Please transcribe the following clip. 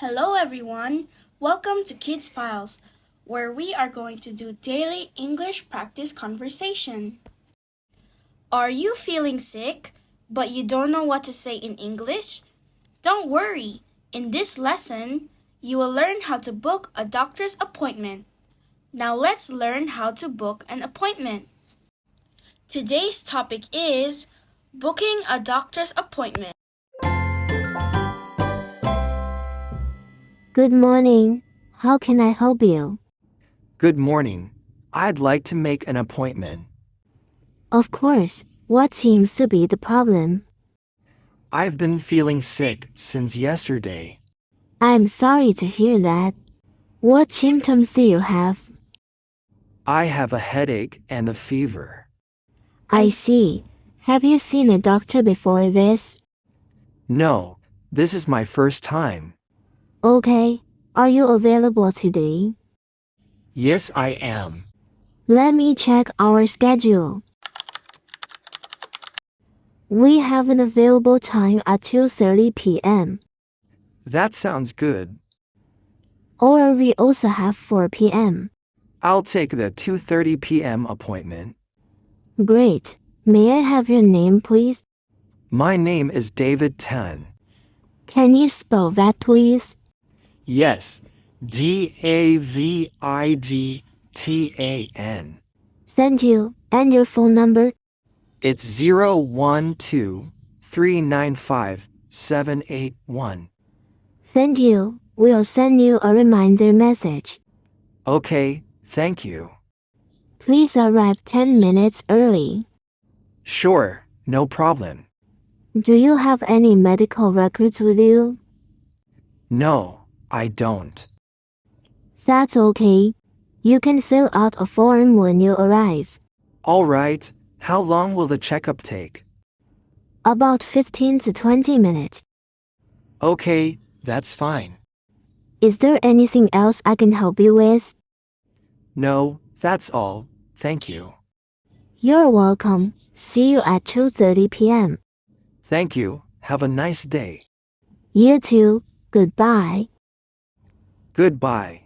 Hello everyone, welcome to Kids Files, where we are going to do daily English practice conversation. Are you feeling sick, but you don't know what to say in English? Don't worry, in this lesson, you will learn how to book a doctor's appointment. Now let's learn how to book an appointment. Today's topic is booking a doctor's appointment. Good morning. How can I help you? Good morning. I'd like to make an appointment. Of course. What seems to be the problem? I've been feeling sick since yesterday. I'm sorry to hear that. What symptoms do you have? I have a headache and a fever. I see. Have you seen a doctor before this? No, this is my first time. Okay. Are you available today? Yes, I am. Let me check our schedule. We have an available time at 2:30 p.m. That sounds good. Or we also have 4 p.m. I'll take the 2:30 p.m. appointment. Great. May I have your name, please? My name is David Tan. Can you spell that, please? Yes, Davidtan. Thank you. And your phone number? It's 012-395-781. Thank you. We'll send you a reminder message. Okay, thank you. Please arrive 10 minutes early. Sure, no problem. Do you have any medical records with you? No, I don't. That's okay. You can fill out a form when you arrive. All right, how long will the checkup take? About 15 to 20 minutes. Okay, that's fine. Is there anything else I can help you with? No, that's all, thank you. You're welcome. See you at 2:30 p.m. Thank you, have a nice day. You too. Goodbye. Goodbye.